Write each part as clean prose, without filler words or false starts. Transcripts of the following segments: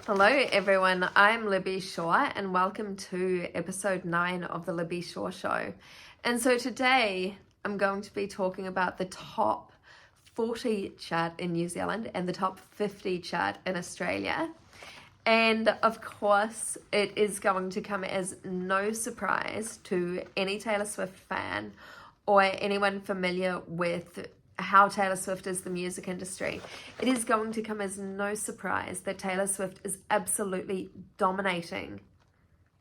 Hello everyone, I'm Libby Shaw and welcome to episode 9 of the Libby Shaw Show. And so today I'm going to be talking about the top 40 chart in New Zealand and the top 50 chart in Australia. And of course, it is going to come as no surprise to any Taylor Swift fan or anyone familiar with how Taylor Swift is the music industry. It is going to come as no surprise that Taylor Swift is absolutely dominating.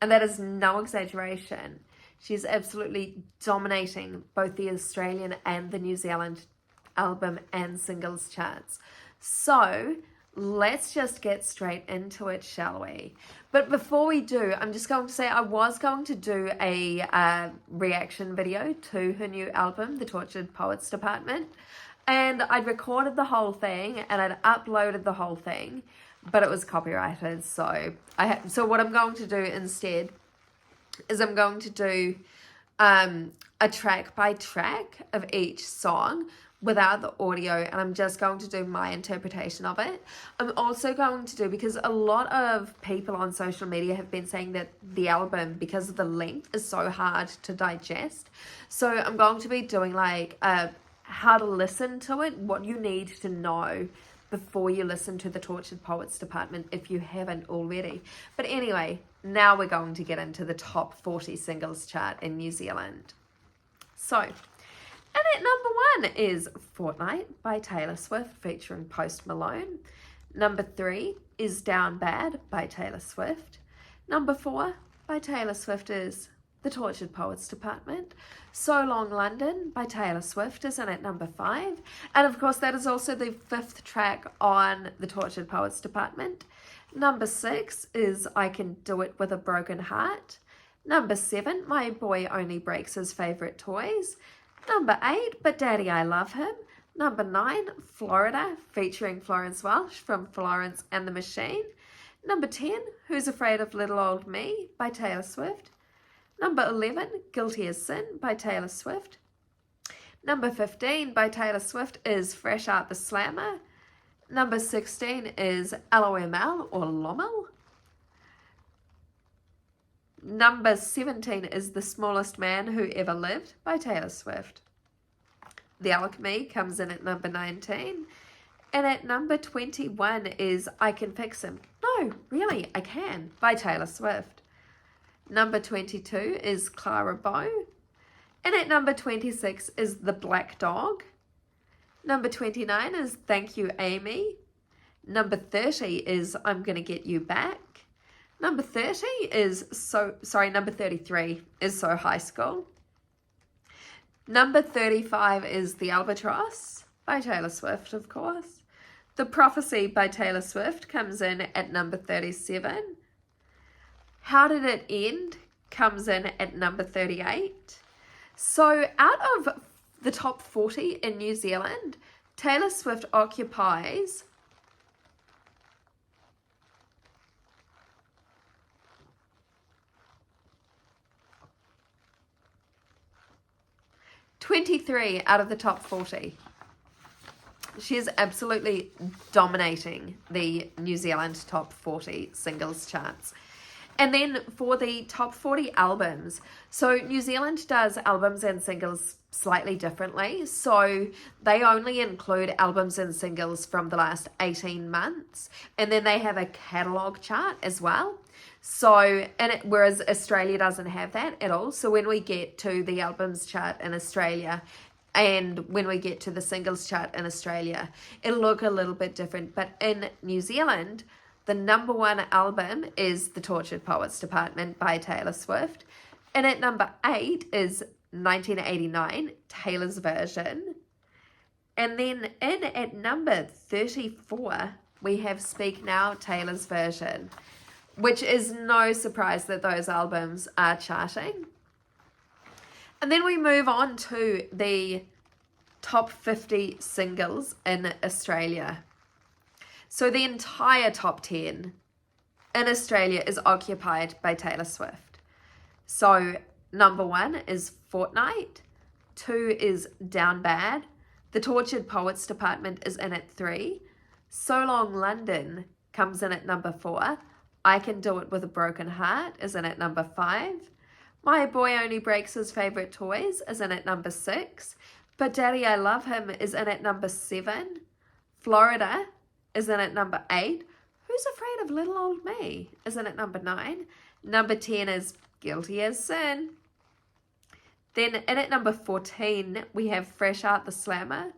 And that is no exaggeration. She's absolutely dominating both the Australian and the New Zealand album and singles charts. So let's just get straight into it, shall we? But before we do, I'm just going to say I was going to do a reaction video to her new album, The Tortured Poets Department. And I'd recorded the whole thing and I'd uploaded the whole thing, but it was copyrighted. So what I'm going to do instead is I'm going to do a track by track of each song without the audio, and I'm just going to do my interpretation of it. I'm also going to do, because a lot of people on social media have been saying that the album, because of the length, is so hard to digest. So I'm going to be doing like how to listen to it, what you need to know before you listen to the Tortured Poets Department if you haven't already. But anyway, now we're going to get into the top 40 singles chart in New Zealand. So, and at number 1 is Fortnight by Taylor Swift featuring Post Malone. Number 3 is Down Bad by Taylor Swift. Number 4 by Taylor Swift is The Tortured Poets Department. So Long London by Taylor Swift is in at number 5. And of course that is also the 5th track on The Tortured Poets Department. Number 6 is I Can Do It With a Broken Heart. Number 7, My Boy Only Breaks His Favorite Toys. Number 8, But Daddy I Love Him. Number 9, Florida, featuring Florence Welch from Florence and the Machine. Number 10, Who's Afraid of Little Old Me by Taylor Swift. Number 11, Guilty as Sin by Taylor Swift. Number 15 by Taylor Swift is Fresh Out the Slammer. Number 16 is LOML or Lommel. Number 17 is The Smallest Man Who Ever Lived by Taylor Swift. The Alchemy comes in at number 19. And at number 21 is I Can Fix Him. No, really, I Can by Taylor Swift. Number 22 is Clara Bow. And at number 26 is The Black Dog. Number 29 is Thank You, Amy. Number 30 is I'm Gonna Get You Back. Number 33 is So High School. Number 35 is The Albatross by Taylor Swift, of course. The Prophecy by Taylor Swift comes in at number 37. How Did It End comes in at number 38. So out of the top 40 in New Zealand, Taylor Swift occupies 23 out of the top 40. She is absolutely dominating the New Zealand top 40 singles charts. And then for the top 40 albums, so New Zealand does albums and singles slightly differently. So they only include albums and singles from the last 18 months. And then they have a catalogue chart as well. So, whereas Australia doesn't have that at all. So when we get to the albums chart in Australia and when we get to the singles chart in Australia, it'll look a little bit different. But in New Zealand, the number 1 album is The Tortured Poets Department by Taylor Swift. And at number 8 is 1989, Taylor's Version. And then at number 34, we have Speak Now, Taylor's Version, which is no surprise that those albums are charting. And then we move on to the top 50 singles in Australia. So the entire top 10 in Australia is occupied by Taylor Swift. So number 1 is Fortnight, 2 is Down Bad, The Tortured Poets Department is in at 3, So Long London comes in at number 4. I Can Do It With a Broken Heart is in at number 5. My Boy Only Breaks His Favorite Toys is in at number 6. But Daddy I Love Him is in at number 7. Florida is in at number 8. Who's Afraid of Little Old Me is in at number 9. Number 10 is Guilty as Sin. Then in at number 14, we have Fresh Out the Slammer.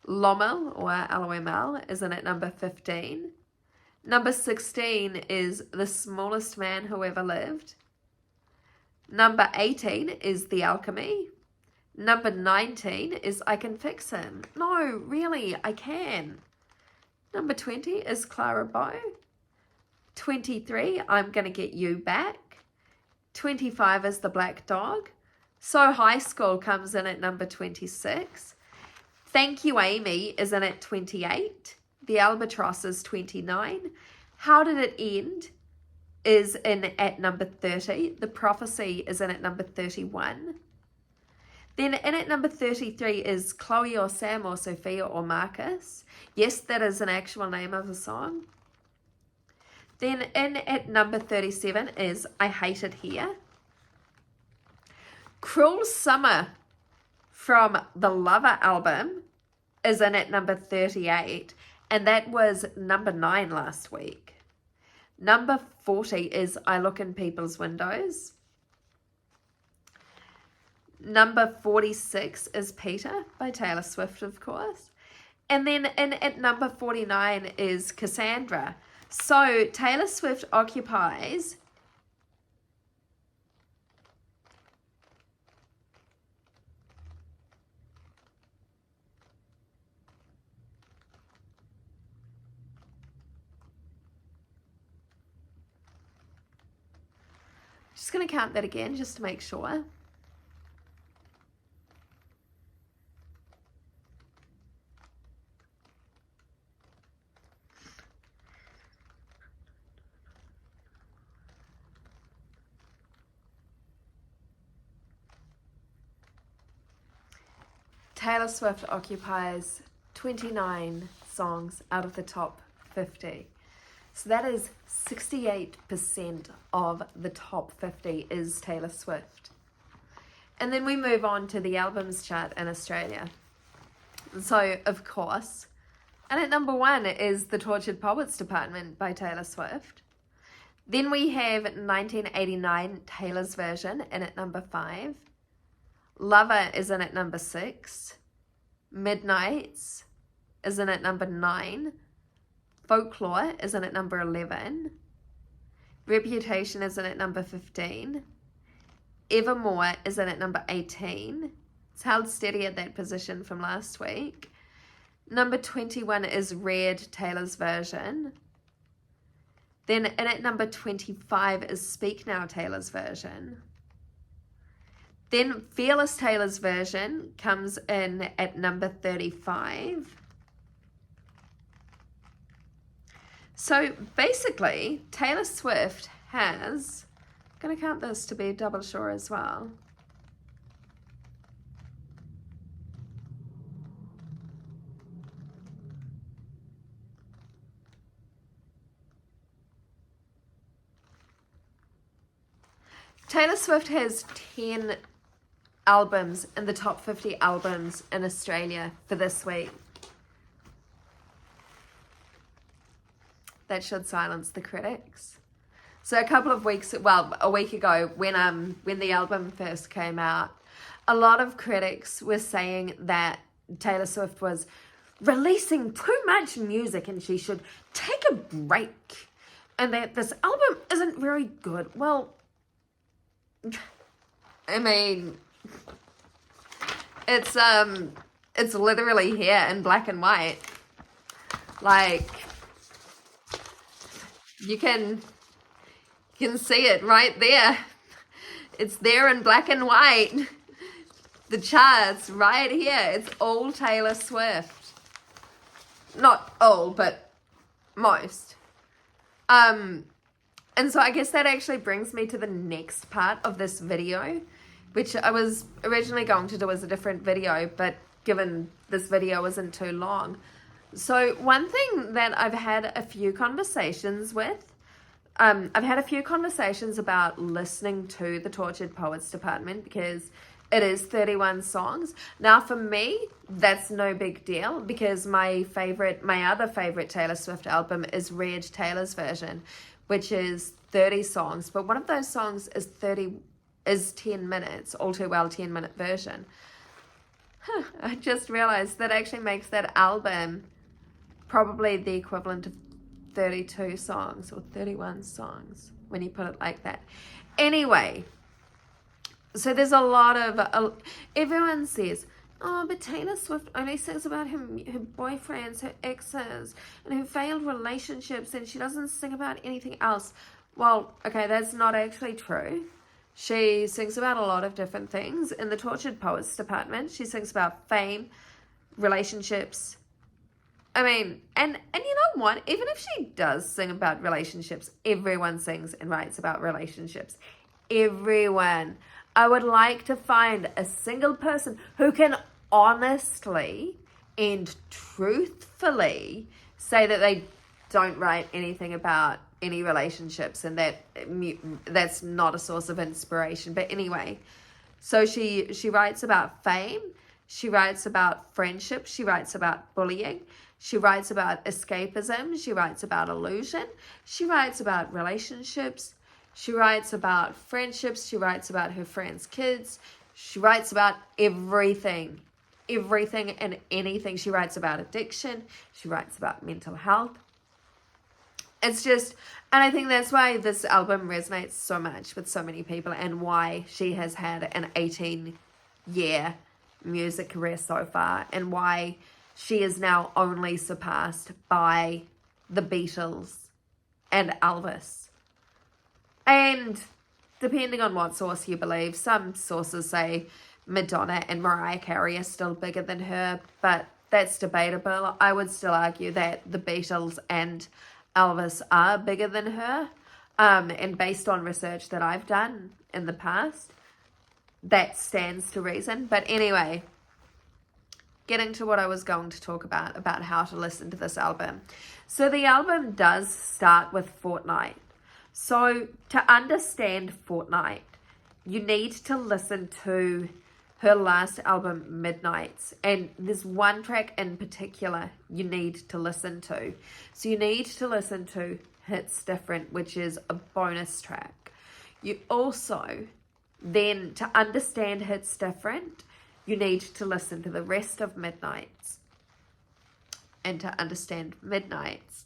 Lommel, or LOML, is in at number 15. Number 16 is The Smallest Man Who Ever Lived. Number 18 is The Alchemy. Number 19 is I Can Fix Him. No, really, I can. Number 20 is Clara Bow. 23, I'm Gonna Get You Back. 25 is The Black Dog. So High School comes in at number 26. Thank You Amy is in at 28. The Albatross is 29. How Did It End is in at number 30. The Prophecy is in at number 31. Then in at number 33 is Chloe or Sam or Sophia or Marcus. Yes, that is an actual name of a song. Then in at number 37 is I Hate It Here. Cruel Summer from the Lover album is in at number 38, and that was number 9 last week. Number 40 is I Look in People's Windows. Number 46 is Peter by Taylor Swift, of course. And then in at number 49 is Cassandra. So Taylor Swift occupies just going to count that again just to make sure. Taylor Swift occupies 29 songs out of the top 50. So that is 68% of the top 50 is Taylor Swift. And then we move on to the albums chart in Australia. So, of course, and at number 1 is The Tortured Poets Department by Taylor Swift. Then we have 1989 Taylor's Version in at number 5. Lover is in at number 6. Midnights is in at number 9. Folklore is in at number 11. Reputation is in at number 15. Evermore is in at number 18. It's held steady at that position from last week. Number 21 is Red, Taylor's Version. Then in at number 25 is Speak Now, Taylor's Version. Then Fearless, Taylor's Version comes in at number 35. So basically, Taylor Swift has, I'm going to count this to be double sure as well. Taylor Swift has 10 albums in the top 50 albums in Australia for this week. That should silence the critics. So a couple of weeks, well, a week ago, when the album first came out, a lot of critics were saying that Taylor Swift was releasing too much music and she should take a break, and that this album isn't very good. Well, I mean, it's literally here in black and white. Like, you can see it right there. It's there in black and white. The charts right here. It's all Taylor Swift. Not all, but most. And so I guess that actually brings me to the next part of this video, which I was originally going to do as a different video, but given this video isn't too long, So one thing that I've had a few conversations with, I've had a few conversations about listening to the Tortured Poets Department because it is 31 songs. Now for me, that's no big deal because my other favorite Taylor Swift album is Red Taylor's version, which is 30 songs. But one of those songs is 10 minutes, All Too Well 10-minute version. I just realized that actually makes that album probably the equivalent of 32 songs or 31 songs when you put it like that. Anyway, so there's a lot of, everyone says, oh, but Taylor Swift only sings about her boyfriends, her exes, and her failed relationships, and she doesn't sing about anything else. Well, okay, that's not actually true. She sings about a lot of different things. In the Tortured Poets Department, she sings about fame, relationships. I mean, and you know what? Even if she does sing about relationships, everyone sings and writes about relationships. Everyone. I would like to find a single person who can honestly and truthfully say that they don't write anything about any relationships and that's not a source of inspiration. But anyway, so she writes about fame, she writes about friendship, she writes about bullying, she writes about escapism, she writes about illusion, she writes about relationships, she writes about friendships, she writes about her friends' kids, she writes about everything and anything. She writes about addiction, she writes about mental health. It's just, and I think that's why this album resonates so much with so many people and why she has had an 18-year music career so far and why she is now only surpassed by the Beatles and Elvis. And depending on what source you believe, some sources say Madonna and Mariah Carey are still bigger than her, but that's debatable. I would still argue that the Beatles and Elvis are bigger than her, and based on research that I've done in the past, that stands to reason. But anyway, getting to what I was going to talk about how to listen to this album. So the album does start with Fortnight. So to understand Fortnight, you need to listen to her last album, Midnights, and there's one track in particular you need to listen to. So you need to listen to Hits Different, which is a bonus track. You also, then to understand Hits Different, you need to listen to the rest of Midnights. And to understand Midnights,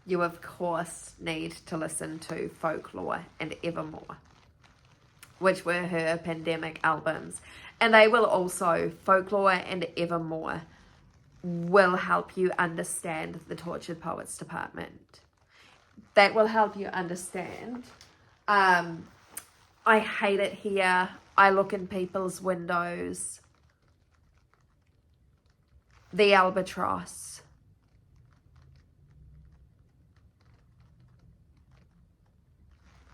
you of course need to listen to Folklore and Evermore, which were her pandemic albums. And they will also, Folklore and Evermore, will help you understand the Tortured Poets Department. That will help you understand. I hate it here. I look in people's windows. The Albatross.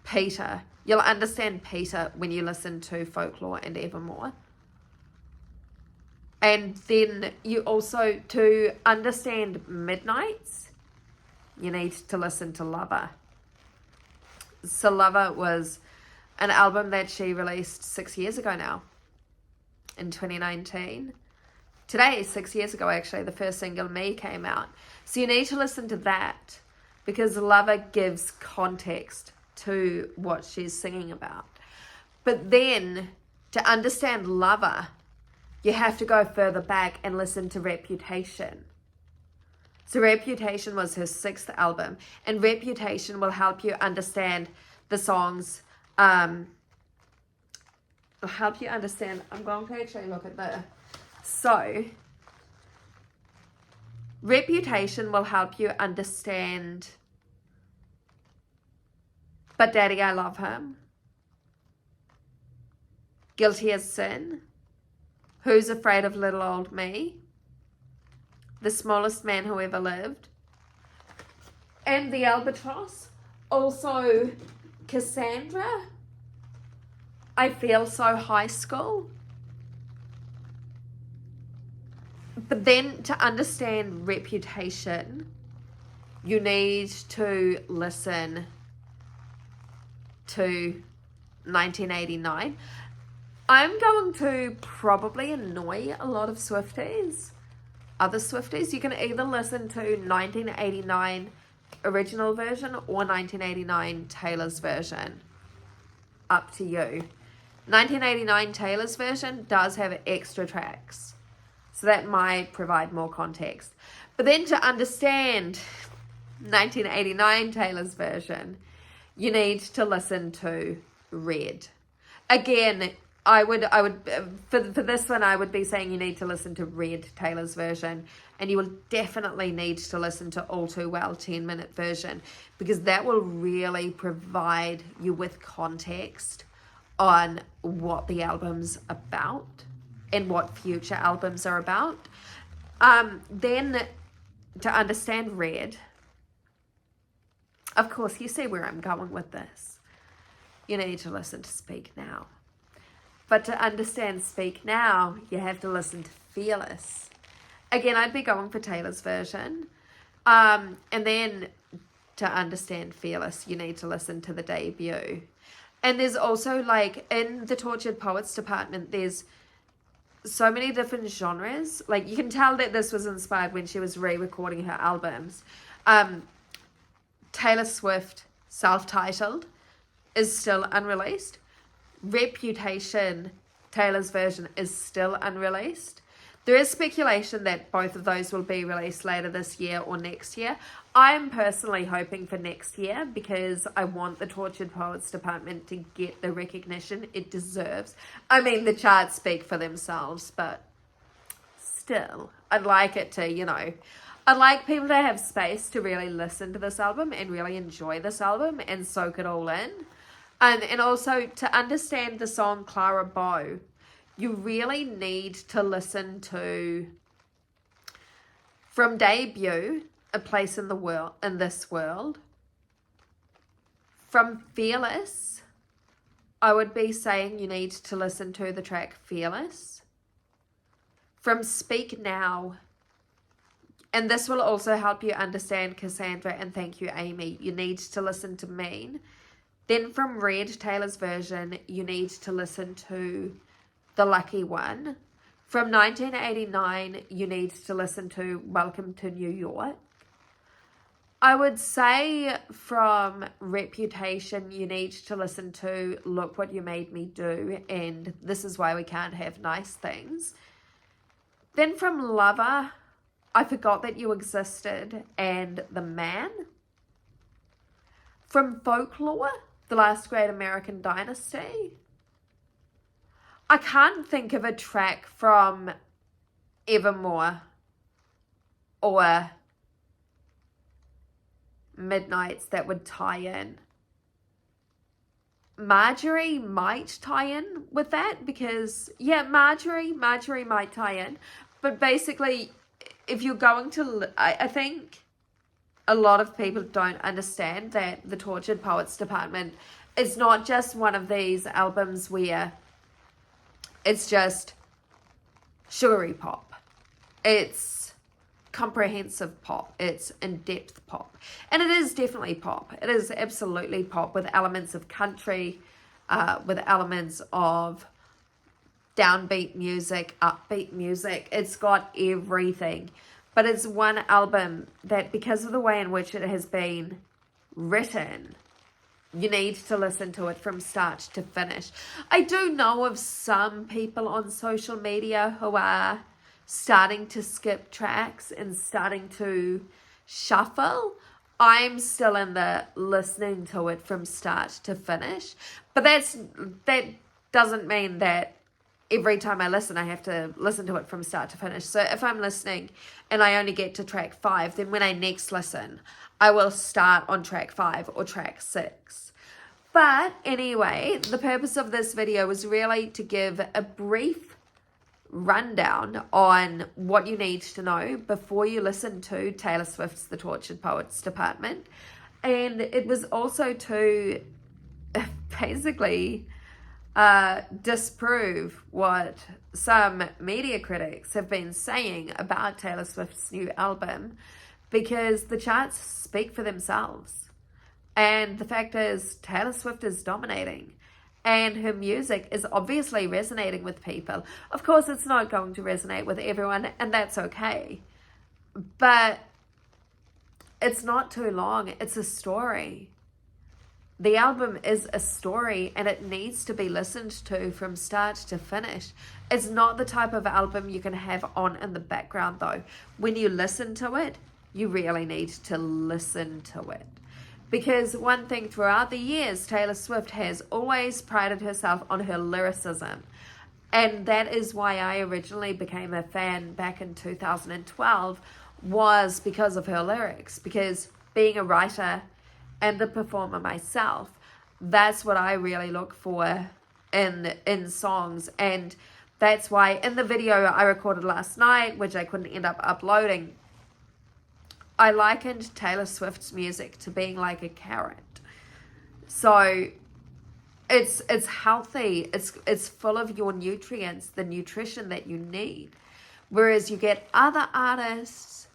Peter. You'll understand Peter when you listen to Folklore and Evermore. And then you also, to understand Midnights, you need to listen to Lover. So Lover was an album that she released 6 years ago now, in 2019. Today, 6 years ago actually, the first single, Me, came out. So you need to listen to that because Lover gives context to what she's singing about. But then, to understand Lover, you have to go further back and listen to Reputation. So Reputation was her 6th album, and Reputation will help you understand the songs, will help you understand, I'm going to actually look at the, so, Reputation will help you understand But Daddy, I Love Him, Guilty as Sin, Who's Afraid of Little Old Me, The Smallest Man Who Ever Lived, and The Albatross. Also, Cassandra, I Feel So High School, But then to understand Reputation, you need to listen to 1989. I'm going to probably annoy a lot of Swifties, other Swifties. You can either listen to 1989 original version or 1989 Taylor's version. Up to you. 1989 Taylor's version does have extra tracks, so that might provide more context. But then to understand 1989 Taylor's version, you need to listen to Red. Again, I would for this one, I would be saying you need to listen to Red, Taylor's version, and you will definitely need to listen to All Too Well 10-minute version, because that will really provide you with context on what the album's about and what future albums are about. Then to understand Red, of course, you see where I'm going with this. You need to listen to Speak Now. But to understand Speak Now, you have to listen to Fearless. Again, I'd be going for Taylor's version. And then to understand Fearless, you need to listen to the debut. And there's also, like, in the Tortured Poets department, there's so many different genres. Like, you can tell that this was inspired when she was re-recording her albums. Taylor Swift, self-titled, is still unreleased. Reputation, Taylor's version, is still unreleased. There is speculation that both of those will be released later this year or next year. I'm personally hoping for next year, because I want the Tortured Poets department to get the recognition it deserves. I mean, the charts speak for themselves, but still, I'd like it to, I'd like people to have space to really listen to this album and really enjoy this album and soak it all in. And also to understand the song Clara Bow, you really need to listen to, from debut, A Place in the World, in This World. From Fearless, I would be saying you need to listen to the track Fearless. From Speak Now, and this will also help you understand Cassandra and Thank You Amy, you need to listen to Mean. Then from Red, Taylor's version, you need to listen to The Lucky One. From 1989, you need to listen to Welcome to New York. I would say from Reputation, you need to listen to Look What You Made Me Do and This Is Why We Can't Have Nice Things. Then from Lover, I Forgot That You Existed and The Man. From Folklore, The Last Great American Dynasty. I can't think of a track from Evermore or Midnights that would tie in. Marjorie might tie in with that, because, yeah, Marjorie might tie in. But basically, if you're going to, I think a lot of people don't understand that the Tortured Poets department is not just one of these albums where it's just sugary pop. It's comprehensive pop. It's in-depth pop. And it is definitely pop. It is absolutely pop, with elements of country, with elements of downbeat music, upbeat music. It's got everything. But it's one album that, because of the way in which it has been written, you need to listen to it from start to finish. I do know of some people on social media who are starting to skip tracks and starting to shuffle. I'm still in the listening to it from start to finish. But that doesn't mean that every time I listen, I have to listen to it from start to finish. So if I'm listening and I only get to track 5, then when I next listen, I will start on track 5 or track 6. But anyway, the purpose of this video was really to give a brief rundown on what you need to know before you listen to Taylor Swift's The Tortured Poets department. And it was also to basically disprove what some media critics have been saying about Taylor Swift's new album, because the charts speak for themselves. And the fact is, Taylor Swift is dominating. And her music is obviously resonating with people. Of course, it's not going to resonate with everyone, and that's okay. But it's not too long. It's a story. The album is a story, and it needs to be listened to from start to finish. It's not the type of album you can have on in the background, though. When you listen to it, you really need to listen to it. Because one thing throughout the years, Taylor Swift has always prided herself on her lyricism. And that is why I originally became a fan back in 2012, was because of her lyrics. Because being a writer and a performer myself, that's what I really look for in songs. And that's why in the video I recorded last night, which I couldn't end up uploading, I likened Taylor Swift's music to being like a carrot. So it's healthy, it's full of your nutrients, the nutrition that you need. Whereas you get other artists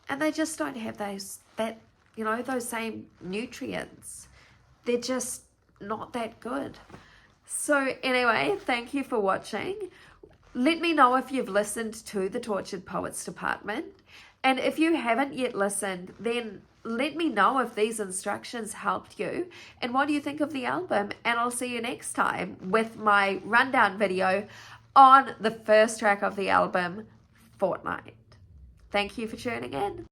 and they just don't have those same nutrients. They're just not that good. So anyway, thank you for watching. Let me know if you've listened to the Tortured Poets Department. And if you haven't yet listened, then let me know if these instructions helped you and what do you think of the album. And I'll see you next time with my rundown video on the first track of the album, Fortnight. Thank you for tuning in.